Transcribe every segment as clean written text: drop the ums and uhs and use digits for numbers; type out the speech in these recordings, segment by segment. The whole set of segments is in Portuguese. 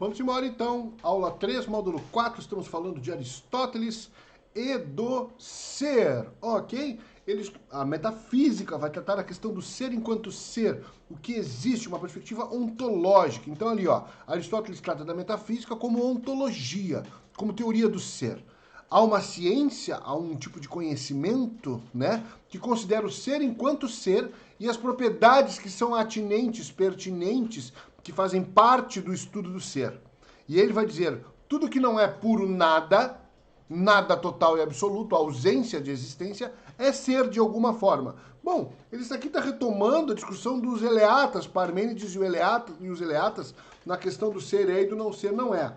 Vamos embora então, aula 3, módulo 4, estamos falando de Aristóteles e do ser, ok? A metafísica vai tratar a questão do ser enquanto ser, o que existe, uma perspectiva ontológica. Então ali, ó, Aristóteles trata da metafísica como ontologia, como teoria do ser. Há uma ciência, há um tipo de conhecimento, né, que considera o ser enquanto ser e as propriedades que são atinentes, pertinentes, que fazem parte do estudo do ser. E ele vai dizer, tudo que não é puro nada, nada total e absoluto, ausência de existência, é ser de alguma forma. Bom, ele aqui está retomando a discussão dos eleatas, Parmênides e os eleatas, na questão do ser é e do não ser não é.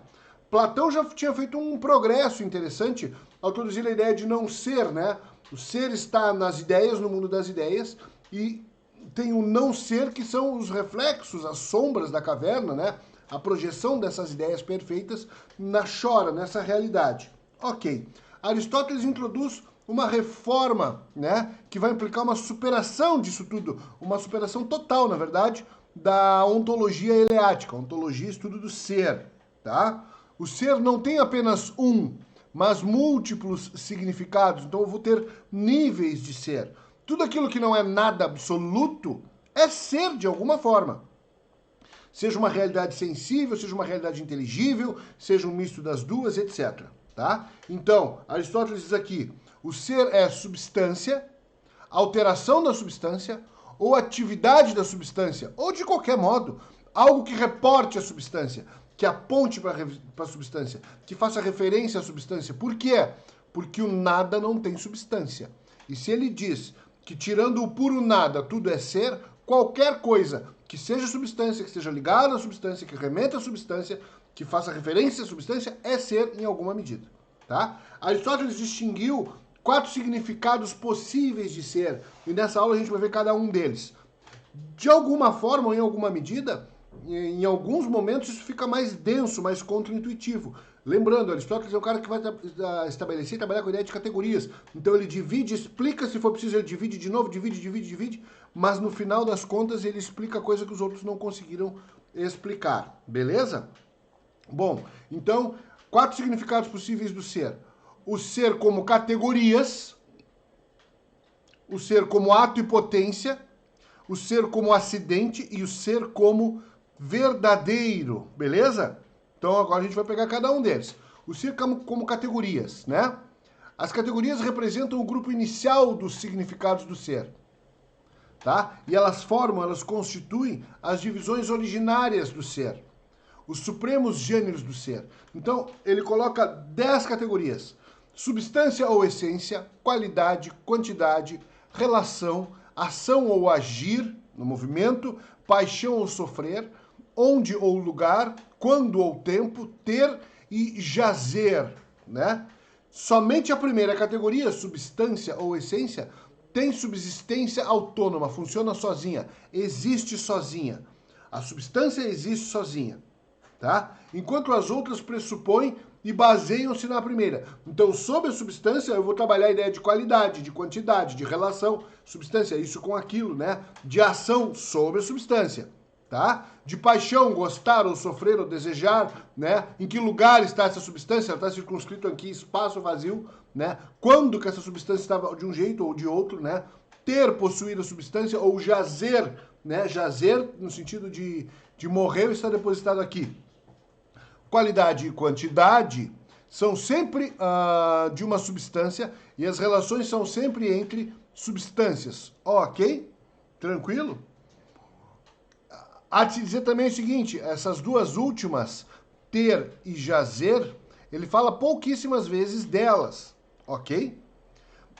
Platão já tinha feito um progresso interessante ao introduzir a ideia de não ser, né? O ser está nas ideias, no mundo das ideias, e tem o não ser, que são os reflexos, as sombras da caverna, né? A projeção dessas ideias perfeitas nessa realidade. Ok. Aristóteles introduz uma reforma, né? Que vai implicar uma superação disso tudo, uma superação total, na verdade, da ontologia eleática, ontologia estudo do ser, tá? O ser não tem apenas um, mas múltiplos significados. Então eu vou ter níveis de ser. Tudo aquilo que não é nada absoluto é ser de alguma forma. Seja uma realidade sensível, seja uma realidade inteligível, seja um misto das duas, etc. Tá? Então, Aristóteles diz aqui, o ser é substância, alteração da substância, ou atividade da substância, ou de qualquer modo, algo que reporte a substância, que aponte para a substância, que faça referência à substância. Por quê? Porque o nada não tem substância. E se ele diz que tirando o puro nada tudo é ser, qualquer coisa que seja substância, que esteja ligada à substância, que remeta à substância, que faça referência à substância, é ser em alguma medida. Tá? Aristóteles distinguiu 4 significados possíveis de ser, e nessa aula a gente vai ver cada um deles. De alguma forma ou em alguma medida, em alguns momentos isso fica mais denso, mais contraintuitivo. Lembrando, Aristóteles é um cara que vai estabelecer e trabalhar com a ideia de categorias. Então ele divide, explica, se for preciso ele divide de novo, divide, mas no final das contas ele explica coisa que os outros não conseguiram explicar. Beleza? Bom, então, 4 significados possíveis do ser. O ser como categorias, o ser como ato e potência, o ser como acidente e o ser como verdadeiro, beleza? Então agora a gente vai pegar cada um deles. O ser como categorias, né? As categorias representam o grupo inicial dos significados do ser, tá? E elas constituem as divisões originárias do ser, os supremos gêneros do ser. Então ele coloca 10 categorias: substância ou essência, qualidade, quantidade, relação, ação ou agir no movimento, paixão ou sofrer, onde ou lugar, quando ou tempo, ter e jazer, né? Somente a primeira categoria, substância ou essência, tem subsistência autônoma, funciona sozinha, existe sozinha. A substância existe sozinha, tá? Enquanto as outras pressupõem e baseiam-se na primeira. Então, sobre a substância, eu vou trabalhar a ideia de qualidade, de quantidade, de relação, substância, isso com aquilo, né? De ação sobre a substância, tá? De paixão, gostar ou sofrer ou desejar, né? Em que lugar está essa substância? Ela está circunscrito aqui, espaço vazio, né? Quando que essa substância estava de um jeito ou de outro, né? Ter, possuir a substância ou jazer, né? Jazer no sentido de morrer ou estar depositado aqui. Qualidade e quantidade são sempre de uma substância e as relações são sempre entre substâncias. Ok? Tranquilo? Há de se dizer também o seguinte, essas duas últimas, ter e jazer, ele fala pouquíssimas vezes delas. Ok?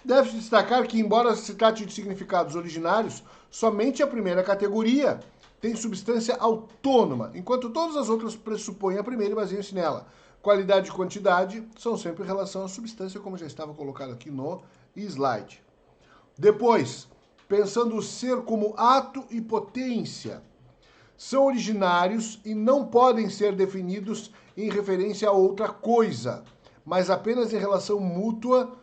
Deve-se destacar que, embora se trate de significados originários, somente a primeira categoria tem substância autônoma, enquanto todas as outras pressupõem a primeira e baseiam-se nela. Qualidade e quantidade são sempre em relação à substância, como já estava colocado aqui no slide. Depois, pensando o ser como ato e potência, são originários e não podem ser definidos em referência a outra coisa, mas apenas em relação mútua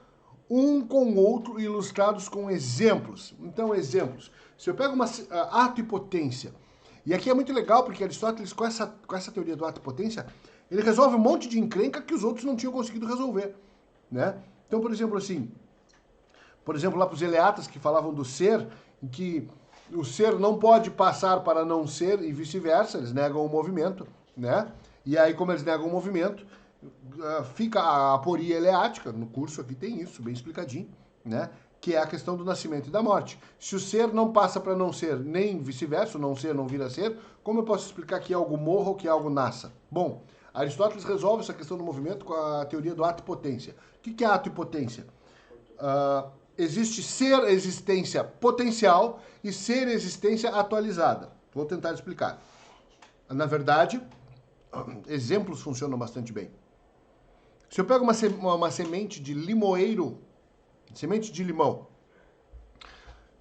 um com o outro, ilustrados com exemplos. Então, exemplos. Se eu pego ato e potência, E aqui é muito legal, porque Aristóteles, com essa teoria do ato e potência, ele resolve um monte de encrenca que os outros não tinham conseguido resolver, né? Então, por exemplo, assim, lá para os eleatas que falavam do ser, em que o ser não pode passar para não ser e vice-versa, eles negam o movimento, né? E aí, como eles negam o movimento, fica a aporia eleática, no curso aqui tem isso, bem explicadinho, né? Que é a questão do nascimento e da morte. Se o ser não passa para não ser, nem vice-versa, o não ser não vira ser, como eu posso explicar que algo morra ou que algo nasça? Bom, Aristóteles resolve essa questão do movimento com a teoria do ato e potência. O que é ato e potência? Existe ser existência potencial e ser existência atualizada. Vou tentar explicar. Na verdade, exemplos funcionam bastante bem. Se eu pego uma semente de limoeiro, semente de limão,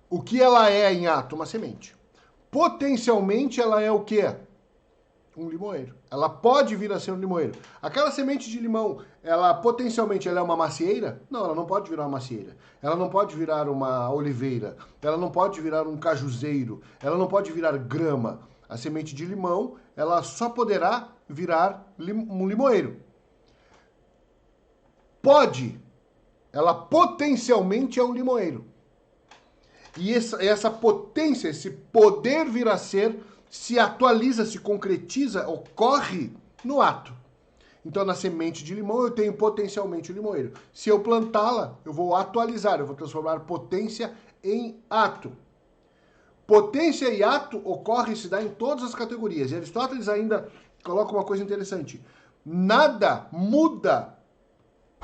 o que ela é em ato? Uma semente. Potencialmente ela é o quê? Um limoeiro. Ela pode vir a ser um limoeiro. Aquela semente de limão, potencialmente ela é uma macieira? Não, ela não pode virar uma macieira. Ela não pode virar uma oliveira. Ela não pode virar um cajuzeiro. Ela não pode virar grama. A semente de limão, ela só poderá virar um limoeiro. Pode. Ela potencialmente é um limoeiro. E essa potência, esse poder vir a ser, se atualiza, se concretiza, ocorre no ato. Então, na semente de limão, eu tenho potencialmente o limoeiro. Se eu plantá-la, eu vou atualizar, eu vou transformar potência em ato. Potência e ato ocorre e se dá em todas as categorias. E Aristóteles ainda coloca uma coisa interessante. Nada muda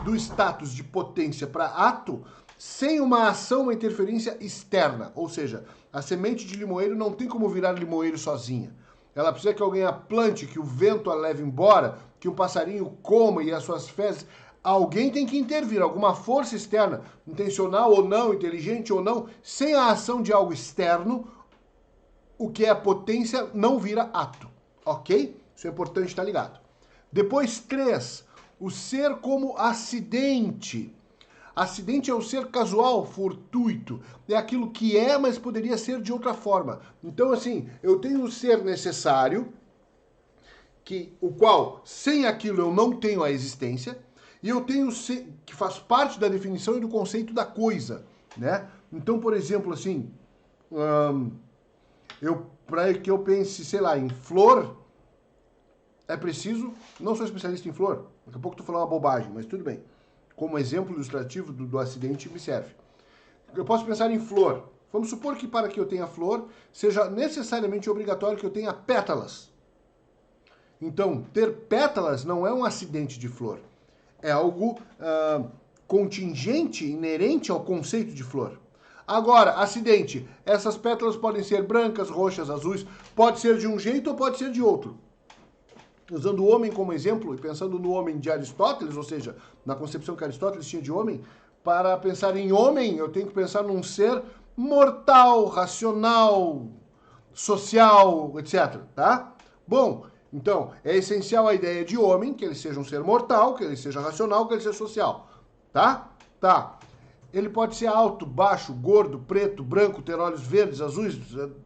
do status de potência para ato sem uma ação, uma interferência externa. Ou seja, a semente de limoeiro não tem como virar limoeiro sozinha. Ela precisa que alguém a plante, que o vento a leve embora, que um passarinho coma e as suas fezes. Alguém tem que intervir, alguma força externa, intencional ou não, inteligente ou não, sem a ação de algo externo, o que é potência não vira ato. Ok? Isso é importante estar ligado. Depois, 3. O ser como acidente. Acidente é o ser casual, fortuito. É aquilo que é, mas poderia ser de outra forma. Então, assim, eu tenho um ser necessário, o qual, sem aquilo, eu não tenho a existência, e eu tenho o ser, que faz parte da definição e do conceito da coisa, né? Então, por exemplo, assim, para que eu pense, sei lá, em flor, é preciso, não sou especialista em flor, daqui a pouco estou falando uma bobagem, mas tudo bem. Como exemplo ilustrativo do acidente me serve. Eu posso pensar em flor. Vamos supor que para que eu tenha flor, seja necessariamente obrigatório que eu tenha pétalas. Então, ter pétalas não é um acidente de flor. É algo contingente, inerente ao conceito de flor. Agora, acidente. Essas pétalas podem ser brancas, roxas, azuis. Pode ser de um jeito ou pode ser de outro. Usando o homem como exemplo e pensando no homem de Aristóteles, ou seja, na concepção que Aristóteles tinha de homem, para pensar em homem, eu tenho que pensar num ser mortal, racional, social, etc. Tá? Bom, então, é essencial a ideia de homem, que ele seja um ser mortal, que ele seja racional, que ele seja social. Tá? Tá. Ele pode ser alto, baixo, gordo, preto, branco, ter olhos verdes, azuis,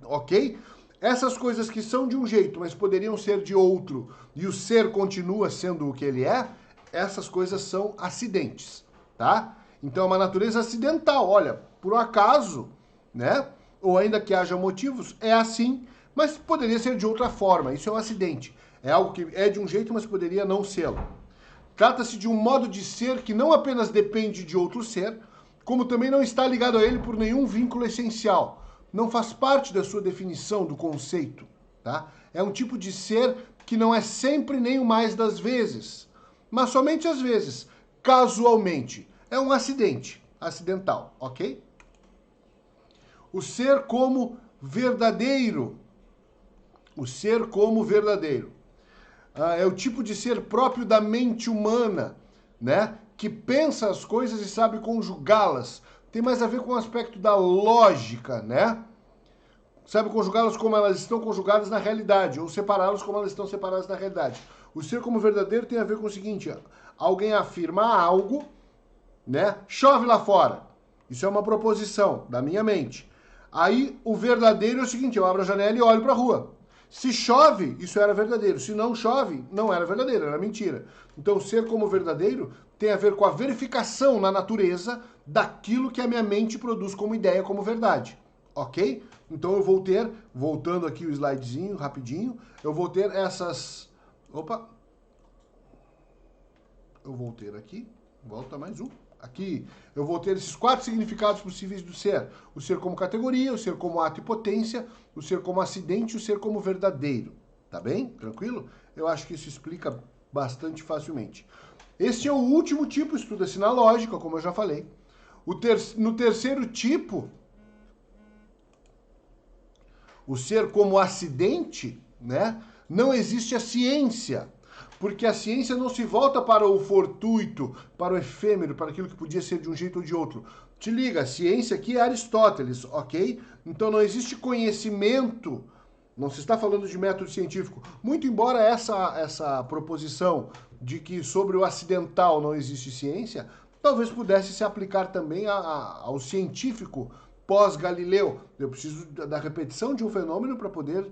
ok? Essas coisas que são de um jeito, mas poderiam ser de outro, e o ser continua sendo o que ele é, essas coisas são acidentes, tá? Então é uma natureza acidental, olha, por um acaso, né? Ou ainda que haja motivos, é assim, mas poderia ser de outra forma, isso é um acidente. É algo que é de um jeito, mas poderia não ser. Trata-se de um modo de ser que não apenas depende de outro ser, como também não está ligado a ele por nenhum vínculo essencial. Não faz parte da sua definição do conceito, tá? É um tipo de ser que não é sempre nem o mais das vezes, mas somente às vezes, casualmente. É um acidente, acidental, ok? O ser como verdadeiro. O ser como verdadeiro. É o tipo de ser próprio da mente humana, né? Que pensa as coisas e sabe conjugá-las. Tem mais a ver com o aspecto da lógica, né? Sabe conjugá-las como elas estão conjugadas na realidade, ou separá-las como elas estão separadas na realidade. O ser como verdadeiro tem a ver com o seguinte: alguém afirma algo, né? Chove lá fora. Isso é uma proposição da minha mente. Aí o verdadeiro é o seguinte: eu abro a janela e olho para a rua. Se chove, isso era verdadeiro. Se não chove, não era verdadeiro, era mentira. Então, ser como verdadeiro tem a ver com a verificação na natureza daquilo que a minha mente produz como ideia, como verdade. Ok? Então eu vou ter, voltando aqui o slidezinho, rapidinho, eu vou ter essas... Opa! Eu vou ter aqui, volta mais um. Aqui eu vou ter esses 4 significados possíveis do ser. O ser como categoria, o ser como ato e potência, o ser como acidente e o ser como verdadeiro. Tá bem? Tranquilo? Eu acho que isso explica bastante facilmente. Este é o último tipo, estuda-se na lógica, como eu já falei. No terceiro tipo, o ser como acidente, né? Não existe a ciência. Porque a ciência não se volta para o fortuito, para o efêmero, para aquilo que podia ser de um jeito ou de outro. Te liga, a ciência aqui é Aristóteles, ok? Então não existe conhecimento, não se está falando de método científico. Muito embora essa proposição de que sobre o acidental não existe ciência, talvez pudesse se aplicar também ao científico pós-Galileu. Eu preciso da repetição de um fenômeno para poder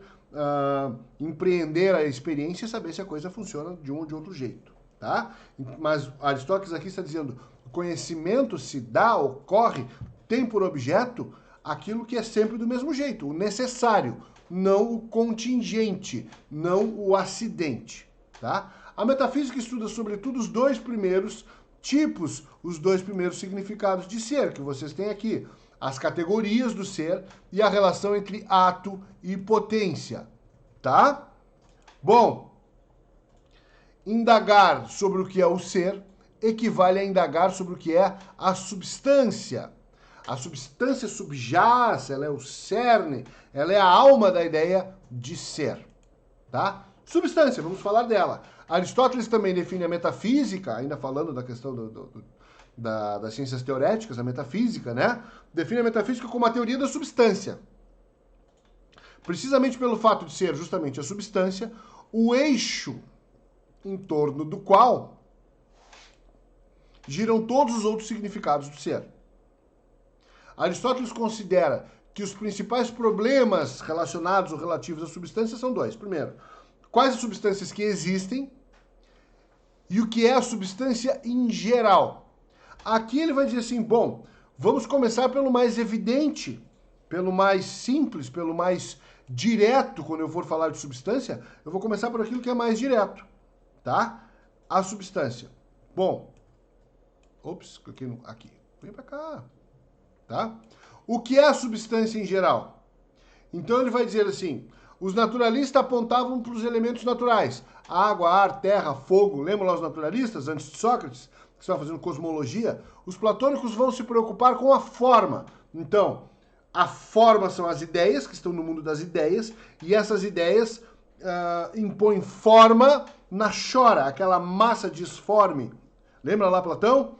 empreender a experiência e saber se a coisa funciona de um ou de outro jeito, tá? Mas Aristóteles aqui está dizendo, o conhecimento se dá, ocorre, tem por objeto aquilo que é sempre do mesmo jeito, o necessário, não o contingente, não o acidente, tá? A metafísica estuda sobretudo os 2 primeiros tipos, os 2 primeiros significados de ser, que vocês têm aqui, as categorias do ser e a relação entre ato e potência, tá? Bom, indagar sobre o que é o ser equivale a indagar sobre o que é a substância. A substância subjaz, ela é o cerne, ela é a alma da ideia de ser, tá? Substância, vamos falar dela. Aristóteles também define a metafísica, ainda falando da questão das ciências teoréticas, a metafísica, né? Define a metafísica como a teoria da substância. Precisamente pelo fato de ser justamente a substância, o eixo em torno do qual giram todos os outros significados do ser. Aristóteles considera que os principais problemas relacionados ou relativos à substância são 2. Primeiro, quais as substâncias que existem e o que é a substância em geral. Aqui ele vai dizer assim, bom, vamos começar pelo mais evidente, pelo mais simples, pelo mais direto, quando eu for falar de substância, eu vou começar por aquilo que é mais direto, tá? A substância. Bom, ops, cliquei aqui, vem pra cá, tá? O que é a substância em geral? Então ele vai dizer assim, os naturalistas apontavam para os elementos naturais, água, ar, terra, fogo, lembram lá os naturalistas, antes de Sócrates, que estavam fazendo cosmologia? Os platônicos vão se preocupar com a forma. Então, a forma são as ideias, que estão no mundo das ideias, e essas ideias impõem forma na chora, aquela massa disforme. Lembra lá Platão?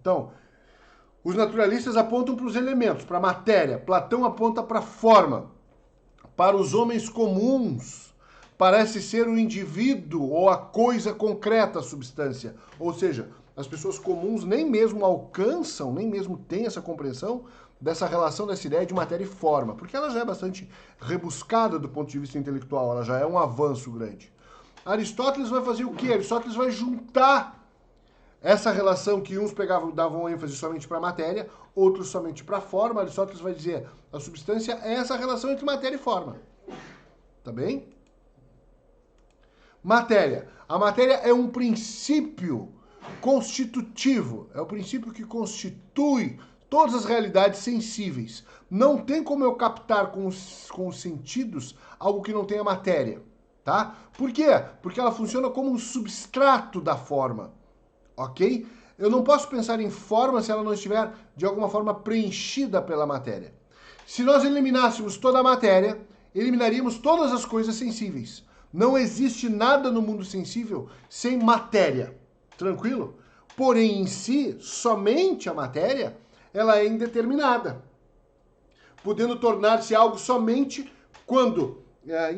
Então, os naturalistas apontam para os elementos, para a matéria. Platão aponta para a forma. Para os homens comuns, parece ser o indivíduo ou a coisa concreta a substância. Ou seja, as pessoas comuns nem mesmo alcançam, nem mesmo têm essa compreensão dessa relação, dessa ideia de matéria e forma, porque ela já é bastante rebuscada do ponto de vista intelectual, ela já é um avanço grande. Aristóteles vai fazer o quê? Aristóteles vai juntar essa relação que uns davam ênfase somente para a matéria, outros somente para a forma. Aristóteles vai dizer, a substância é essa relação entre matéria e forma. Tá bem? Matéria. A matéria é um princípio constitutivo, é o princípio que constitui todas as realidades sensíveis. Não tem como eu captar com os sentidos algo que não tenha matéria, tá? Por quê? Porque ela funciona como um substrato da forma, ok? Eu não posso pensar em forma se ela não estiver, de alguma forma, preenchida pela matéria. Se nós eliminássemos toda a matéria, eliminaríamos todas as coisas sensíveis. Não existe nada no mundo sensível sem matéria. Tranquilo? Porém, em si, somente a matéria, ela é indeterminada, podendo tornar-se algo somente quando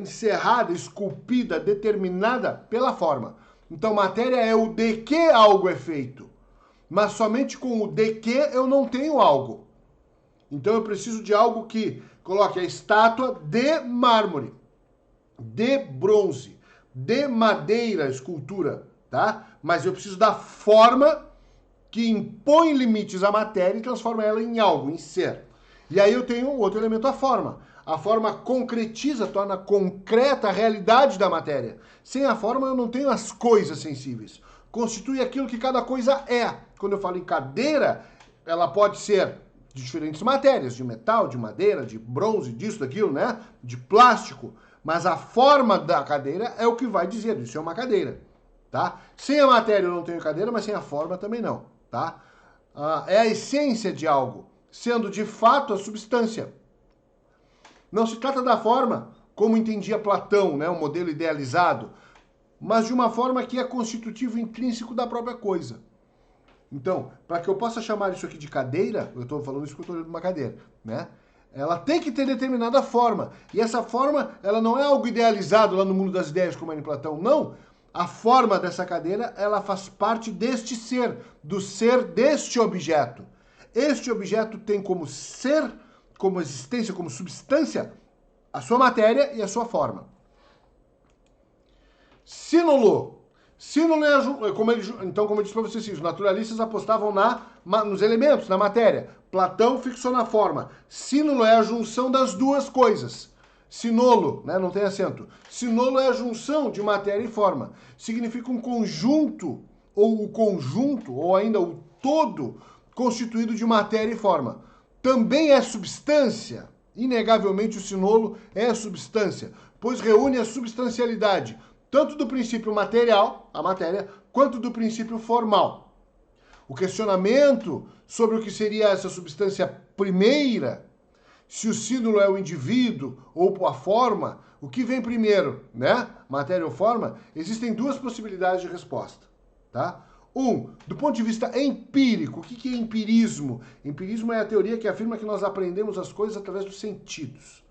encerrada, esculpida, determinada pela forma. Então, matéria é o de que algo é feito, mas somente com o de que eu não tenho algo. Então, eu preciso de algo que coloque a estátua de mármore. de bronze, de madeira, escultura, tá? Mas eu preciso da forma que impõe limites à matéria e transforma ela em algo, em ser. E aí eu tenho outro elemento, a forma. A forma concretiza, torna concreta a realidade da matéria. Sem a forma eu não tenho as coisas sensíveis. Constitui aquilo que cada coisa é. Quando eu falo em cadeira, ela pode ser de diferentes matérias, de metal, de madeira, de bronze, disso, daquilo, né? De plástico. Mas a forma da cadeira é o que vai dizer, isso é uma cadeira, tá? Sem a matéria eu não tenho cadeira, mas sem a forma também não, tá? É a essência de algo, sendo de fato a substância. Não se trata da forma, como entendia Platão, né, o modelo idealizado, mas de uma forma que é constitutivo intrínseco da própria coisa. Então, para que eu possa chamar isso aqui de cadeira, eu estou falando isso porque eu estou olhando uma cadeira, né? Ela tem que ter determinada forma. E essa forma, ela não é algo idealizado lá no mundo das ideias, como é em Platão, não. A forma dessa cadeira, ela faz parte deste ser, do ser deste objeto. Este objeto tem como ser, como existência, como substância, a sua matéria e a sua forma. Sínolo. Sínolo é, como eu disse para vocês, os naturalistas apostavam nos elementos, na matéria. Platão fixou na forma. Sínolo é a junção das duas coisas. Sinolo, né, não tem acento. Sinolo é a junção de matéria e forma. Significa um conjunto, ou o conjunto, ou ainda o todo, constituído de matéria e forma. Também é substância. Inegavelmente o sinolo é substância, pois reúne a substancialidade, tanto do princípio material, a matéria, quanto do princípio formal. O questionamento sobre o que seria essa substância primeira, se o sínolo é o indivíduo ou a forma, o que vem primeiro, né? Matéria ou forma? Existem duas possibilidades de resposta, tá? Do ponto de vista empírico, o que é empirismo? Empirismo é a teoria que afirma que nós aprendemos as coisas através dos sentidos.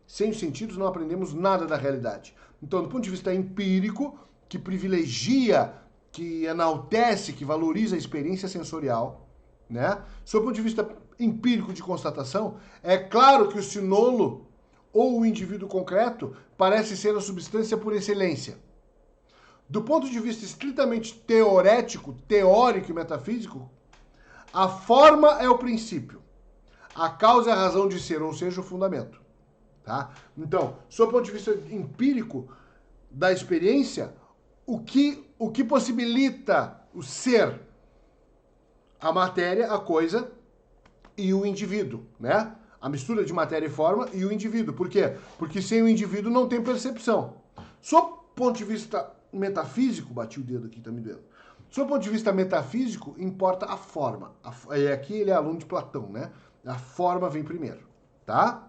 Sem os sentidos não aprendemos nada da realidade. Então, do ponto de vista empírico, que privilegia, que enaltece, que valoriza a experiência sensorial, né? Sob o ponto de vista empírico de constatação, é claro que o sinolo ou o indivíduo concreto parece ser a substância por excelência. Do ponto de vista estritamente teorético, teórico e metafísico, a forma é o princípio. A causa é a razão de ser, ou seja, o fundamento. Tá? Então, sob o ponto de vista empírico da experiência, o que possibilita o ser? A matéria, a coisa e o indivíduo, né? A mistura de matéria e forma e o indivíduo. Por quê? Porque sem o indivíduo não tem percepção. Sob o ponto de vista metafísico, bati o dedo aqui, tá me doendo. Sob o ponto de vista metafísico, importa a forma. Aqui ele é aluno de Platão, né? A forma vem primeiro, tá?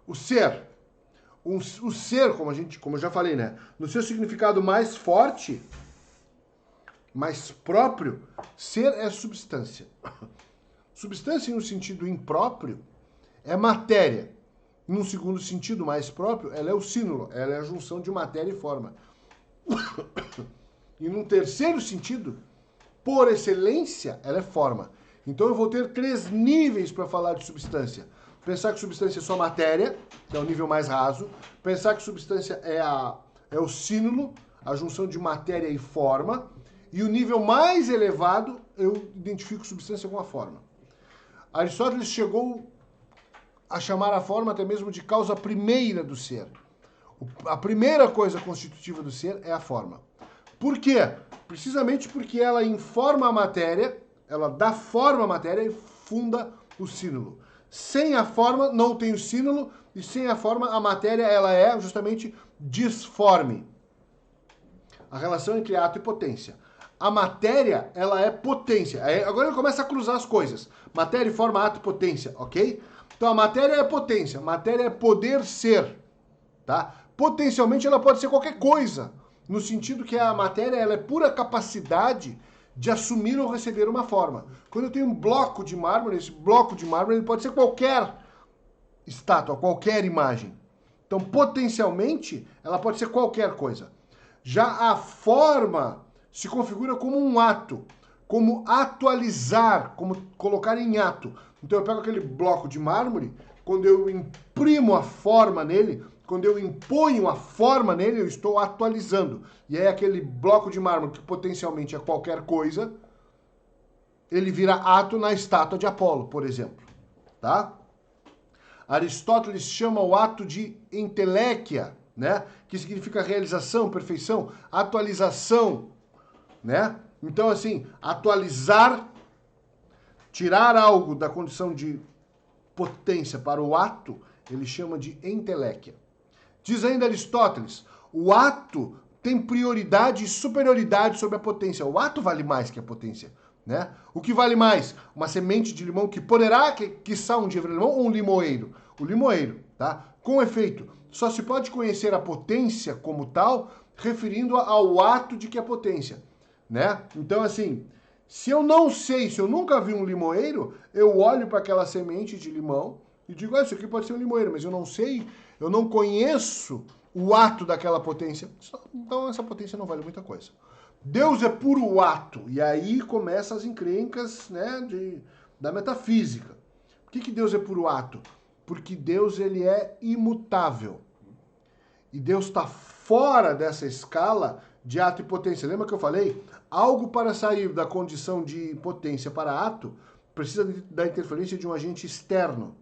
O ser. O ser, como eu já falei, né? No seu significado mais forte, mais próprio, ser é substância. Substância, em um sentido impróprio, é matéria. Num segundo sentido mais próprio, ela é o sínolo, ela é a junção de matéria e forma. E num terceiro sentido, por excelência, ela é forma. Então eu vou ter 3 níveis para falar de substância. Pensar que substância é só matéria, que é o nível mais raso. Pensar que substância é o sínolo, a junção de matéria e forma. E o nível mais elevado, eu identifico substância com a forma. Aristóteles chegou a chamar a forma até mesmo de causa primeira do ser. A primeira coisa constitutiva do ser é a forma. Por quê? Precisamente porque ela informa a matéria, ela dá forma à matéria e funda o sínolo. Sem a forma não tem o sínolo e sem a forma a matéria ela é justamente disforme. A relação entre ato e potência. A matéria, ela é potência. Agora ele começa a cruzar as coisas. Matéria, forma, ato e potência, ok? Então a matéria é potência, matéria é poder ser, tá? Potencialmente ela pode ser qualquer coisa, no sentido que a matéria ela é pura capacidade de assumir ou receber uma forma. Quando eu tenho um bloco de mármore, esse bloco de mármore ele pode ser qualquer estátua, qualquer imagem. Então, potencialmente, ela pode ser qualquer coisa. Já a forma se configura como um ato, como atualizar, como colocar em ato. Então eu pego aquele bloco de mármore, quando eu imprimo a forma nele, quando eu imponho a forma nele, eu estou atualizando. E aí aquele bloco de mármore que potencialmente é qualquer coisa, ele vira ato na estátua de Apolo, por exemplo. Tá? Aristóteles chama o ato de entelequia, né? Que significa realização, perfeição, atualização, né? Então, assim, atualizar, tirar algo da condição de potência para o ato, ele chama de entelequia. Diz ainda Aristóteles, o ato tem prioridade e superioridade sobre a potência. O ato vale mais que a potência, né? O que vale mais? Uma semente de limão que poderá, quiçá um dia virar limão, ou um limoeiro? O limoeiro, tá? Com efeito, só se pode conhecer a potência como tal, referindo-a ao ato de que é potência, né? Então, assim, se eu não sei, se eu nunca vi um limoeiro, eu olho para aquela semente de limão e digo, isso aqui pode ser um limoeiro, mas eu não sei, eu não conheço o ato daquela potência. Então essa potência não vale muita coisa. Deus é puro ato. E aí começam as encrencas, né, da metafísica. Por que Deus é puro ato? Porque Deus ele é imutável. E Deus está fora dessa escala de ato e potência. Lembra que eu falei? Algo para sair da condição de potência para ato precisa da interferência de um agente externo.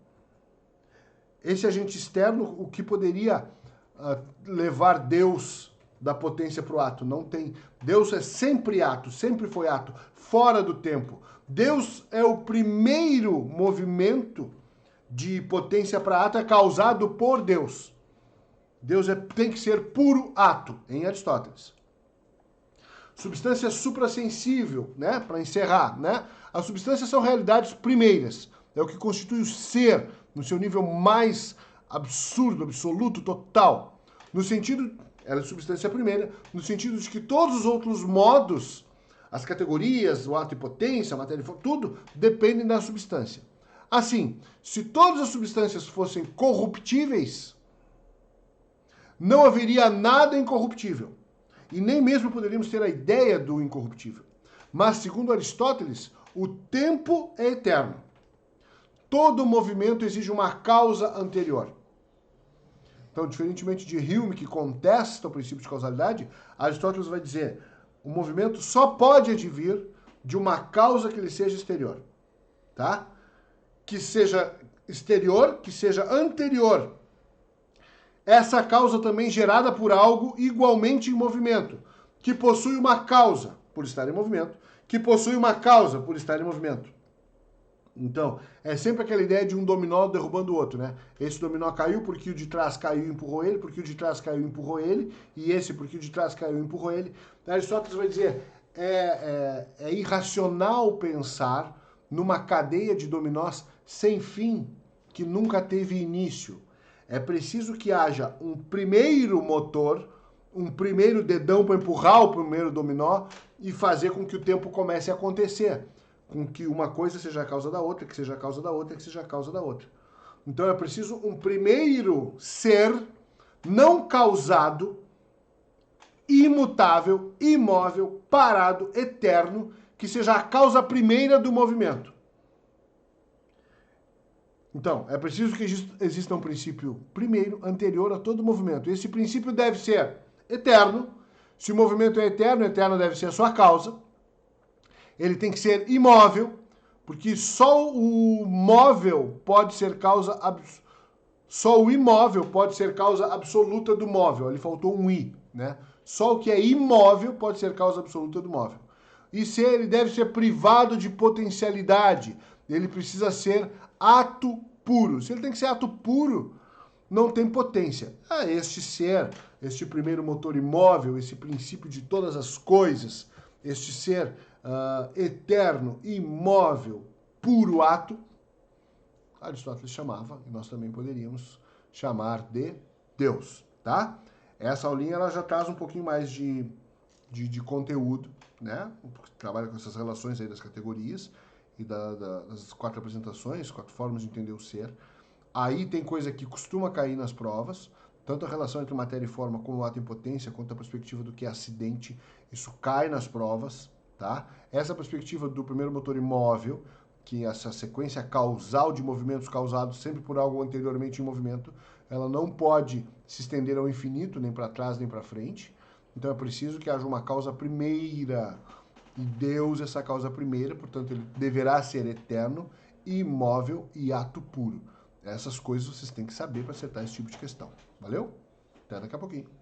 Esse agente externo, o que poderia levar Deus da potência para o ato? Não tem. Deus é sempre ato, sempre foi ato, fora do tempo. Deus é o primeiro movimento de potência para ato, é causado por Deus. Deus tem que ser puro ato, em Aristóteles. Substância suprassensível, né? Para encerrar, né? As substâncias são realidades primeiras. É o que constitui o ser no seu nível mais absurdo, absoluto, total. No sentido, ela é substância primeira, no sentido de que todos os outros modos, as categorias, o ato e potência, a matéria, tudo dependem da substância. Assim, se todas as substâncias fossem corruptíveis, não haveria nada incorruptível. E nem mesmo poderíamos ter a ideia do incorruptível. Mas, segundo Aristóteles, o tempo é eterno. Todo movimento exige uma causa anterior. Então, diferentemente de Hume, que contesta o princípio de causalidade, Aristóteles vai dizer o movimento só pode advir de uma causa que lhe seja exterior. Tá? Que seja exterior, que seja anterior. Essa causa também gerada por algo igualmente em movimento, que possui uma causa por estar em movimento, que possui uma causa por estar em movimento. Então, é sempre aquela ideia de um dominó derrubando o outro, né? Esse dominó caiu porque o de trás caiu e empurrou ele, porque o de trás caiu e empurrou ele, e esse porque o de trás caiu e empurrou ele. Aristóteles vai dizer, é irracional pensar numa cadeia de dominós sem fim, que nunca teve início. É preciso que haja um primeiro motor, um primeiro dedão para empurrar o primeiro dominó e fazer com que o tempo comece a acontecer. Com que uma coisa seja a causa da outra, que seja a causa da outra, que seja a causa da outra. Então é preciso um primeiro ser não causado, imutável, imóvel, parado, eterno, que seja a causa primeira do movimento. Então, é preciso que exista um princípio primeiro, anterior a todo movimento. Esse princípio deve ser eterno. Se o movimento é eterno, eterno deve ser a sua causa. Ele tem que ser imóvel, porque só o móvel pode ser causa só o imóvel pode ser causa absoluta do móvel. Ali faltou um i, né? Só o que é imóvel pode ser causa absoluta do móvel. E ele deve ser privado de potencialidade. Ele precisa ser ato puro. Se ele tem que ser ato puro, não tem potência. Este ser, este primeiro motor imóvel, esse princípio de todas as coisas, este ser eterno, imóvel, puro ato, Aristóteles chamava, e nós também poderíamos chamar de Deus, tá? Essa aulinha ela já traz um pouquinho mais de conteúdo, né? Trabalha com essas relações aí das categorias e das 4 apresentações, 4 formas de entender o ser. Aí tem coisa que costuma cair nas provas, tanto a relação entre matéria e forma como o ato em potência, quanto a perspectiva do que é acidente, isso cai nas provas, tá? Essa perspectiva do primeiro motor imóvel, que essa sequência causal de movimentos causados sempre por algo anteriormente em movimento, ela não pode se estender ao infinito, nem para trás, nem para frente. Então é preciso que haja uma causa primeira. E Deus é essa causa primeira, portanto ele deverá ser eterno, imóvel e ato puro. Essas coisas vocês têm que saber para acertar esse tipo de questão. Valeu? Até daqui a pouquinho.